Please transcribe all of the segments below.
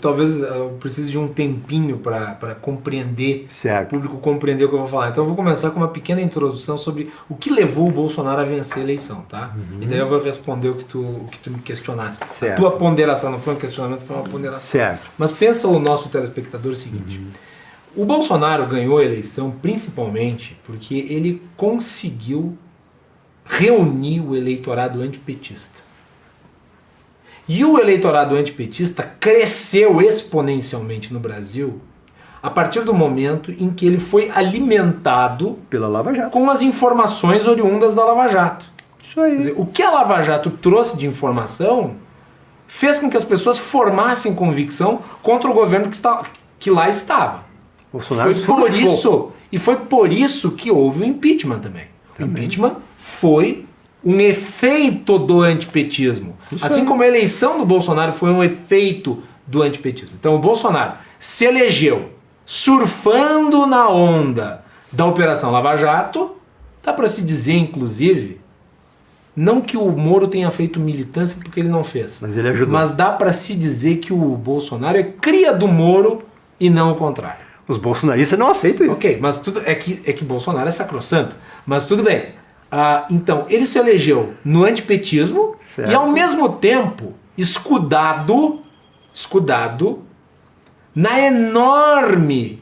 talvez eu precise de um tempinho para compreender, certo, o público compreender o que eu vou falar. Então eu vou começar com uma pequena introdução sobre o que levou o Bolsonaro a vencer a eleição, tá? E daí eu vou responder o que tu me questionasse. Certo. A tua ponderação não foi um questionamento, foi uma ponderação. Certo. Mas pensa o nosso telespectador o seguinte. O Bolsonaro ganhou a eleição principalmente porque ele conseguiu reunir o eleitorado antipetista. E o eleitorado antipetista cresceu exponencialmente no Brasil a partir do momento em que ele foi alimentado Pela Lava Jato. com as informações oriundas da Lava Jato. Isso aí. Quer dizer, o que a Lava Jato trouxe de informação fez com que as pessoas formassem convicção contra o governo que lá estava. Bolsonaro Foi por isso que houve o impeachment também. O impeachment foi um efeito do antipetismo. Isso assim aí. como a eleição do Bolsonaro foi um efeito do antipetismo. Então o Bolsonaro se elegeu surfando na onda da Operação Lava Jato. Dá para se dizer, inclusive, não que o Moro tenha feito militância porque ele não fez. Mas ele ajudou. Mas dá para se dizer que o Bolsonaro é cria do Moro e não o contrário. Os bolsonaristas não aceitam isso. Ok, mas tudo é que Bolsonaro é sacrossanto. Mas tudo bem. Então, ele se elegeu no antipetismo Certo. e, ao mesmo tempo, escudado na enorme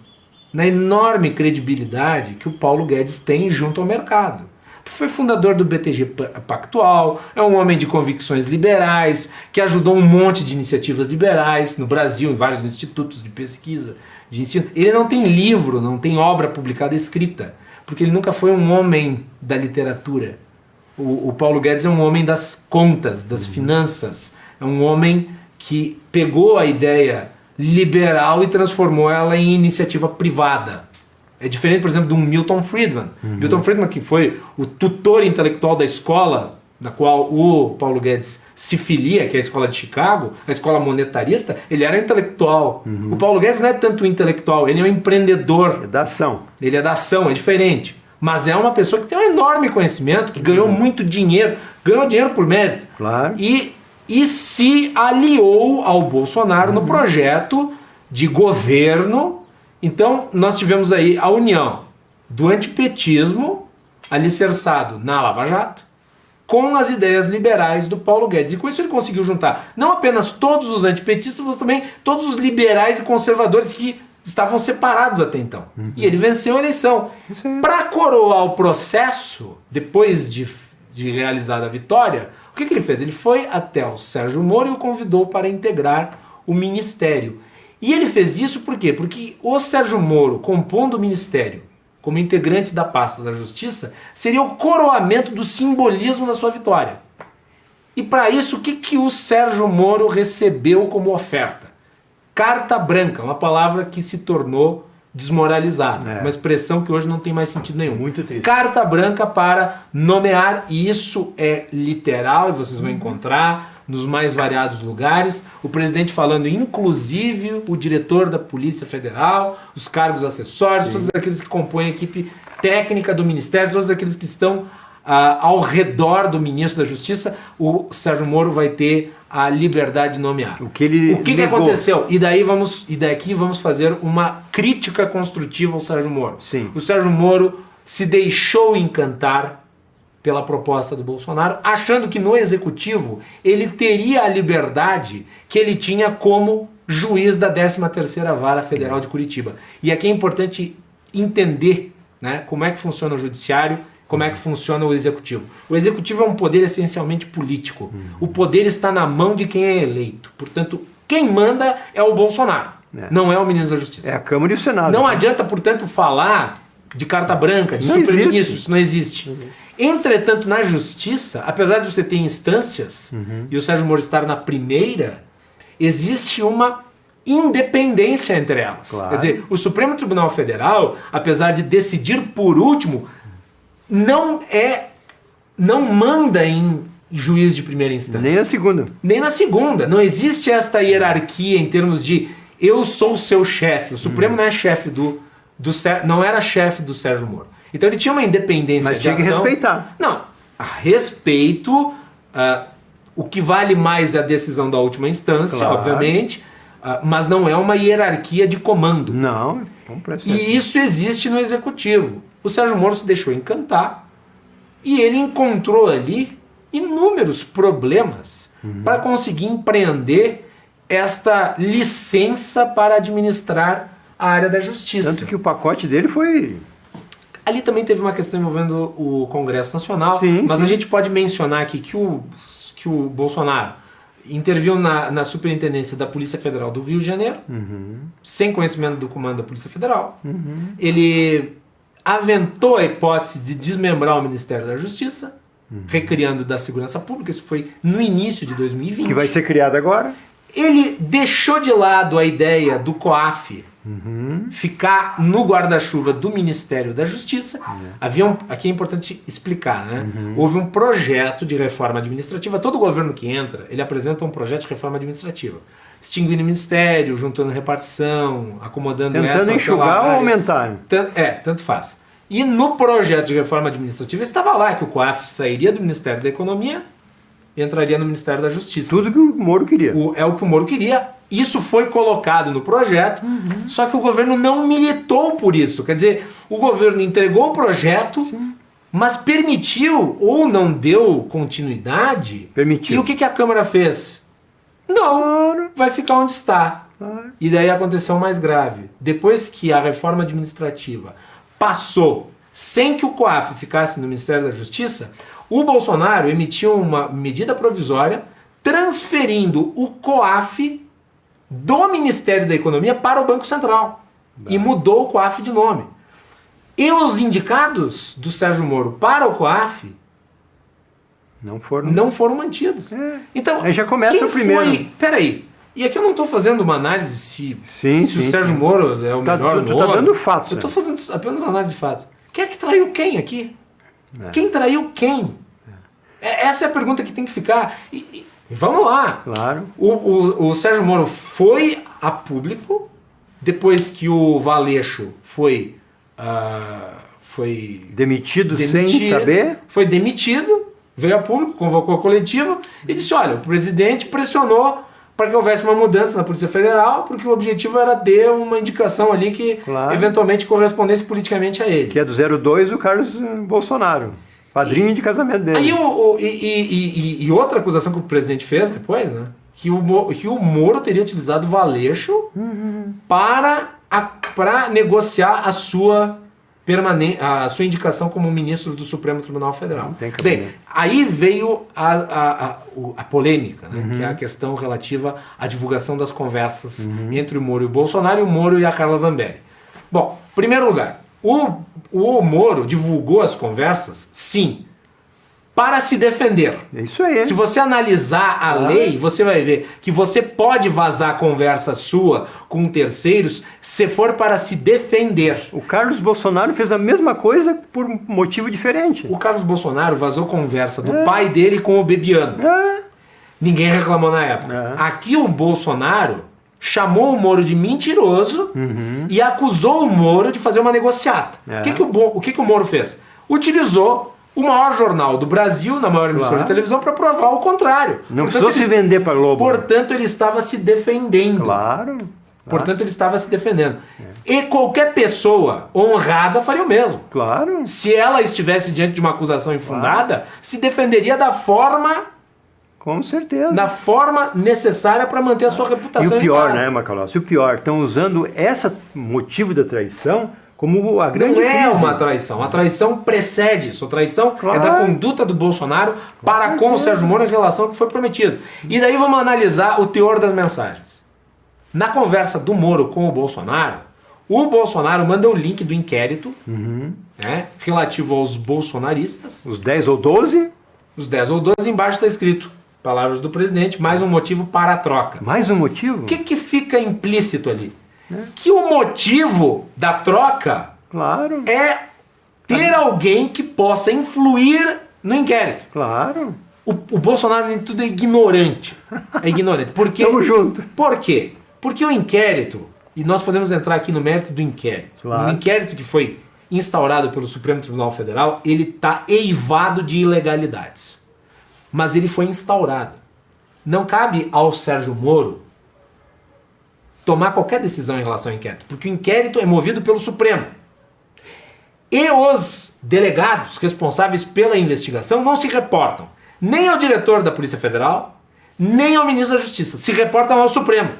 credibilidade que o Paulo Guedes tem junto ao mercado. Foi fundador do BTG Pactual, é um homem de convicções liberais, que ajudou um monte de iniciativas liberais no Brasil, em vários institutos de pesquisa, de ensino. Ele não tem livro, não tem obra publicada escrita, porque ele nunca foi um homem da literatura. O Paulo Guedes é um homem das contas, das finanças, é um homem que pegou a ideia liberal e transformou ela em iniciativa privada. É diferente, por exemplo, de um Milton Friedman. Milton Friedman, que foi o tutor intelectual da escola da qual o Paulo Guedes se filia, que é a escola de Chicago, a escola monetarista, ele era intelectual. O Paulo Guedes não é tanto intelectual, ele é um empreendedor. É da ação. Ele é da ação, é diferente. Mas é uma pessoa que tem um enorme conhecimento, que ganhou muito dinheiro, ganhou dinheiro por mérito. Claro. E se aliou ao Bolsonaro no projeto de governo. Então, nós tivemos aí a união do antipetismo, alicerçado na Lava Jato, com as ideias liberais do Paulo Guedes. E com isso ele conseguiu juntar não apenas todos os antipetistas, mas também todos os liberais e conservadores que estavam separados até então. E ele venceu a eleição. Para coroar o processo, depois de realizada a vitória, o que ele fez? Ele foi até o Sérgio Moro e o convidou para integrar o ministério. E ele fez isso por quê? Porque o Sérgio Moro, compondo o ministério, como integrante da pasta da Justiça, seria o coroamento do simbolismo da sua vitória. E para isso, o que o Sérgio Moro recebeu como oferta? Carta branca, uma palavra que se tornou desmoralizada, uma expressão que hoje não tem mais sentido nenhum. Muito triste. Carta branca para nomear, e isso é literal, e vocês vão encontrar nos mais variados lugares, o presidente falando inclusive o diretor da Polícia Federal, os cargos acessórios, todos aqueles que compõem a equipe técnica do Ministério, todos aqueles que estão ao redor do ministro da Justiça, o Sérgio Moro vai ter a liberdade de nomear. O que aconteceu? E daqui vamos fazer uma crítica construtiva ao Sérgio Moro. Sim. O Sérgio Moro se deixou encantar pela proposta do Bolsonaro, achando que no executivo ele teria a liberdade que ele tinha como juiz da 13ª Vara Federal de Curitiba. E aqui é importante entender, né, como é que funciona o judiciário, como é que funciona o executivo. O executivo é um poder essencialmente político. O poder está na mão de quem é eleito. Portanto, quem manda é o Bolsonaro, não é o ministro da Justiça. É a Câmara e o Senado. Não adianta, portanto, falar de carta branca, de super-ministro, isso não existe. Entretanto, na Justiça, apesar de você ter instâncias, e o Sérgio Moro estar na primeira, existe uma independência entre elas. Claro. Quer dizer, o Supremo Tribunal Federal, apesar de decidir por último, não manda em juiz de primeira instância. Nem a segunda. Nem na segunda. Não existe esta hierarquia em termos de eu sou o seu chefe. O Supremo não é chefe não era chefe do Sérgio Moro. Então ele tinha uma independência Mas de ação. tinha que respeitar. Não. A respeito, o que vale mais é a decisão da última instância, Claro. obviamente, mas não é uma hierarquia de comando. Não, completamente. E isso existe no executivo. O Sérgio Moro se deixou encantar e ele encontrou ali inúmeros problemas para conseguir empreender esta licença para administrar a área da justiça. Tanto que o pacote dele foi... Ali também teve uma questão envolvendo o Congresso Nacional, Sim, mas sim. a gente pode mencionar aqui que o Bolsonaro interviu na Superintendência da Polícia Federal do Rio de Janeiro, sem conhecimento do comando da Polícia Federal. Ele aventou a hipótese de desmembrar o Ministério da Justiça, recriando da Segurança Pública. Isso foi no início de 2020. Que vai ser criado agora. Ele deixou de lado a ideia do COAF ficar no guarda-chuva do Ministério da Justiça. Aqui é importante explicar, né? Houve um projeto de reforma administrativa. Todo governo que entra, ele apresenta um projeto de reforma administrativa. Extinguindo o Ministério, juntando repartição, acomodando essa... Tentando enxugar ou aumentar. Tanto faz. E no projeto de reforma administrativa estava lá que o COAF sairia do Ministério da Economia e entraria no Ministério da Justiça. Tudo que o Moro queria. É o que o Moro queria. Isso foi colocado no projeto, só que o governo não militou por isso. Quer dizer, o governo entregou o projeto, mas permitiu ou não deu continuidade. Permitiu. E o que a Câmara fez? Não, vai ficar onde está. E daí aconteceu o mais grave. Depois que a reforma administrativa passou sem que o COAF ficasse no Ministério da Justiça, o Bolsonaro emitiu uma medida provisória transferindo o COAF do Ministério da Economia para o Banco Central. E mudou o COAF de nome. E os indicados do Sérgio Moro para o COAF não foram mantidos. Então, aí já começa quem o primeiro. Peraí. E aqui eu não estou fazendo uma análise se o Sérgio sim. Moro é o melhor nome. Tu tá dando fatos. Eu estou fazendo apenas uma análise de fatos. Quem é que traiu quem aqui? Quem traiu quem? Essa é a pergunta que tem que ficar. E vamos lá. Claro. O Sérgio Moro foi a público, depois que o Valeixo foi demitido sem saber. Foi demitido, veio a público, convocou a coletiva e disse, olha, o presidente pressionou para que houvesse uma mudança na Polícia Federal, porque o objetivo era ter uma indicação ali que eventualmente correspondesse politicamente a ele. Que é do 02 o Carlos Bolsonaro, padrinho de casamento dele. Aí e outra acusação que o presidente fez depois, né? Que o Moro teria utilizado o Valeixo para negociar a sua indicação como ministro do Supremo Tribunal Federal. Bem, aí veio a polêmica, né? Que é a questão relativa à divulgação das conversas entre o Moro e o Bolsonaro, e o Moro e a Carla Zambelli. Bom, em primeiro lugar, o Moro divulgou as conversas, sim, para se defender. É isso aí. Se você analisar a lei, você vai ver que você pode vazar conversa sua com terceiros se for para se defender. O Carlos Bolsonaro fez a mesma coisa por um motivo diferente. O Carlos Bolsonaro vazou conversa do pai dele com o Bebiano. Ninguém reclamou na época. Aqui o Bolsonaro chamou o Moro de mentiroso e acusou o Moro de fazer uma negociata. O que o Moro fez? Utilizou o maior jornal do Brasil, na maior emissora de televisão, para provar o contrário. Não precisou se vender para Globo. Portanto, ele estava se defendendo. Claro. Portanto, ele estava se defendendo. E qualquer pessoa honrada faria o mesmo. Claro. Se ela estivesse diante de uma acusação infundada, se defenderia da forma... Com certeza. Da forma necessária para manter a sua reputação. E o pior, né, Macalossi? O pior, estão usando esse motivo da traição como a grande crise. Não é uma crise. traição. A traição precede isso. A traição é da conduta do Bolsonaro para com o Sérgio Moro em relação ao que foi prometido. E daí vamos analisar o teor das mensagens. Na conversa do Moro com o Bolsonaro manda o link do inquérito relativo aos bolsonaristas. Os 10 ou 12? Os 10 ou 12, embaixo está escrito, palavras do presidente, mais um motivo para a troca. Mais um motivo? O que fica implícito ali? Que o motivo da troca é ter alguém que possa influir no inquérito. Claro. O Bolsonaro nem tudo é ignorante. É ignorante. Porque, Tamo junto. Por quê? Porque o inquérito, e nós podemos entrar aqui no mérito do inquérito. Claro. O inquérito que foi instaurado pelo Supremo Tribunal Federal, ele está eivado de ilegalidades. Mas ele foi instaurado. Não cabe ao Sérgio Moro tomar qualquer decisão em relação ao inquérito, porque o inquérito é movido pelo Supremo. E os delegados responsáveis pela investigação não se reportam nem ao diretor da Polícia Federal, nem ao ministro da Justiça, se reportam ao Supremo.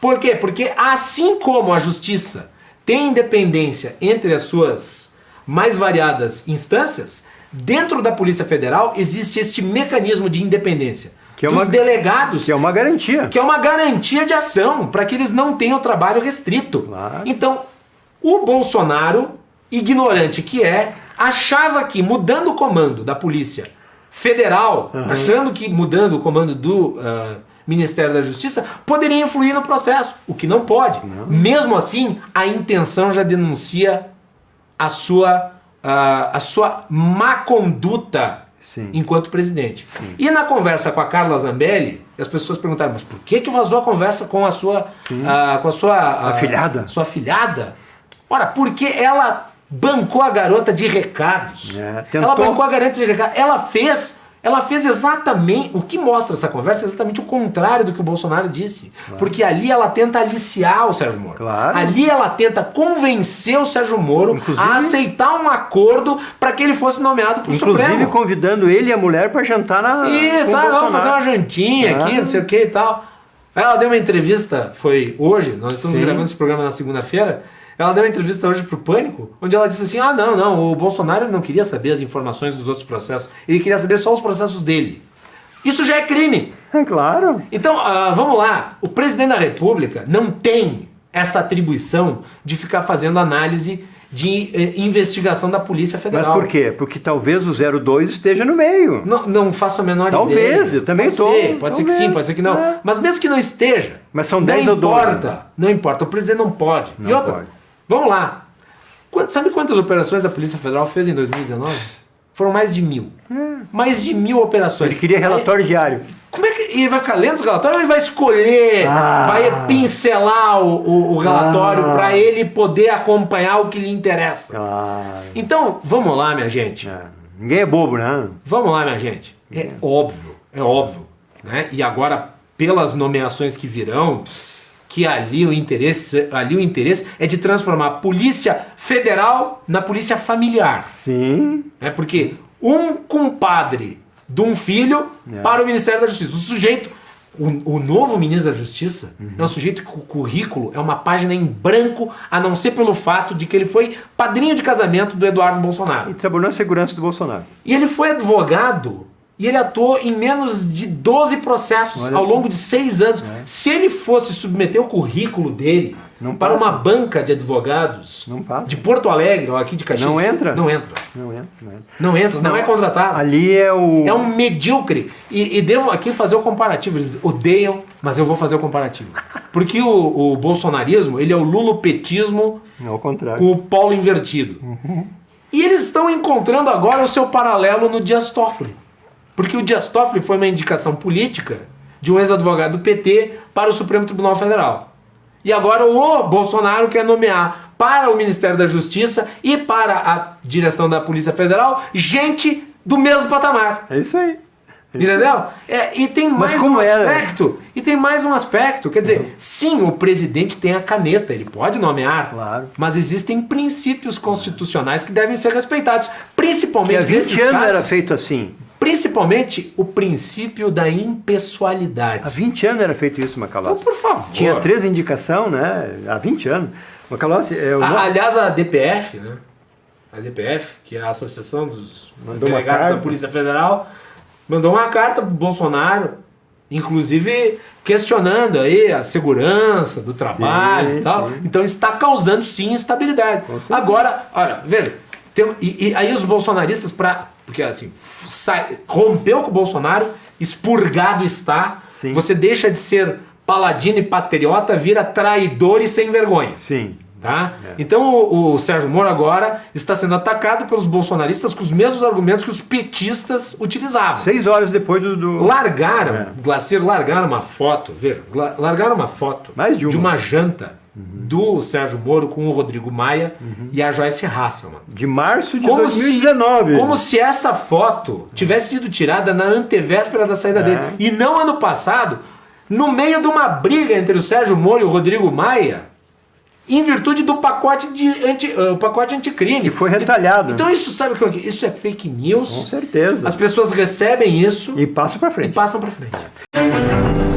Por quê? Porque assim como a Justiça tem independência entre as suas mais variadas instâncias, dentro da Polícia Federal existe este mecanismo de independência dos delegados. Que é uma garantia. Que é uma garantia de ação, para que eles não tenham trabalho restrito. Claro. Então, o Bolsonaro, ignorante que é, achava que mudando o comando da Polícia Federal, achando que mudando o comando do Ministério da Justiça, poderia influir no processo, o que não pode. Não. Mesmo assim, a intenção já denuncia a sua má conduta enquanto presidente. Sim. E na conversa com a Carla Zambelli, as pessoas perguntaram, mas por que vazou a conversa com a sua afilhada? Sua afilhada? Ora, porque ela bancou a garota de recados. Ela bancou a garota de recados. Ela fez exatamente, o que mostra essa conversa é exatamente o contrário do que o Bolsonaro disse. Claro. Porque ali ela tenta aliciar o Sérgio Moro. Claro. Ali ela tenta convencer o Sérgio Moro a aceitar um acordo para que ele fosse nomeado para o Supremo. Inclusive convidando ele e a mulher para jantar na... Isso, vamos fazer uma jantinha aqui, não sei o que e tal. Ela deu uma entrevista, foi hoje, nós estamos gravando esse programa na segunda-feira. Ela deu uma entrevista hoje pro Pânico, onde ela disse assim, não, o Bolsonaro não queria saber as informações dos outros processos, ele queria saber só os processos dele. Isso já é crime. Claro. Então, vamos lá, o presidente da República não tem essa atribuição de ficar fazendo análise de investigação da Polícia Federal. Mas por quê? Porque talvez o 02 esteja no meio. Não faço a menor ideia. Talvez, eu também estou. Pode ser que sim, pode ser que não. Mas mesmo que não esteja, mas são 10 ou 12. Não importa, o presidente não pode. Não e outra, pode. Vamos lá. Sabe quantas operações a Polícia Federal fez em 2019? Foram mais de 1.000. Mais de 1.000 operações. Ele queria relatório diário. Como é que ele vai ficar lendo os relatórios ou ele vai escolher, vai pincelar o relatório para ele poder acompanhar o que lhe interessa? Então, vamos lá, minha gente. Ninguém é bobo, né? Vamos lá, minha gente. É óbvio. Né? E agora, pelas nomeações que virão, que ali o interesse é de transformar a Polícia Federal na Polícia Familiar. Sim. Porque um compadre de um filho para o Ministério da Justiça. O sujeito, o novo ministro da Justiça, é um sujeito que o currículo é uma página em branco, a não ser pelo fato de que ele foi padrinho de casamento do Eduardo Bolsonaro. E trabalhou na segurança do Bolsonaro. E ele foi advogado. E ele atuou em menos de 12 processos ao longo de 6 anos. Se ele fosse submeter o currículo dele para uma banca de advogados de Porto Alegre ou aqui de Caxias... Não entra. Não é contratado. Ali é o... É um medíocre. E devo aqui fazer o comparativo. Eles odeiam, mas eu vou fazer o comparativo. Porque o bolsonarismo, ele é o lulopetismo com o polo invertido. E eles estão encontrando agora o seu paralelo no Dias Toffoli. Porque o Dias Toffoli foi uma indicação política de um ex-advogado do PT para o Supremo Tribunal Federal. E agora o Bolsonaro quer nomear para o Ministério da Justiça e para a direção da Polícia Federal gente do mesmo patamar. É isso aí. Entendeu? E tem mais um aspecto. E tem mais um aspecto. Quer dizer, sim, o presidente tem a caneta, ele pode nomear. Claro. Mas existem princípios constitucionais que devem ser respeitados. Principalmente que há 20 anos era feito assim. Principalmente o princípio da impessoalidade. Há 20 anos era feito isso, Macalossi. Então, por favor. Tinha 3 indicações, né? Há 20 anos. Macalossi... aliás, a DPF, né? A DPF, que é a Associação dos Delegados da Polícia Federal, mandou uma carta pro Bolsonaro, inclusive questionando aí a segurança do trabalho e tal. Sim. Então está causando sim instabilidade. Agora, olha, veja, e aí os bolsonaristas, porque assim, rompeu com o Bolsonaro, expurgado está, você deixa de ser paladino e patriota, vira traidor e sem vergonha. Sim. Tá? Então o Sérgio Moro agora está sendo atacado pelos bolsonaristas com os mesmos argumentos que os petistas utilizavam. 6 horas depois do... Glacier largaram uma foto, veja, largaram uma foto de uma janta do Sérgio Moro com o Rodrigo Maia e a Joyce Hasselman. De março de 2019. Como se essa foto tivesse sido tirada na antevéspera da saída dele. E não ano passado, no meio de uma briga entre o Sérgio Moro e o Rodrigo Maia, em virtude do pacote anticrime. E foi retalhado. Então isso, sabe o que é? Isso é fake news. Com certeza. As pessoas recebem isso E passam para frente. e passam para frente.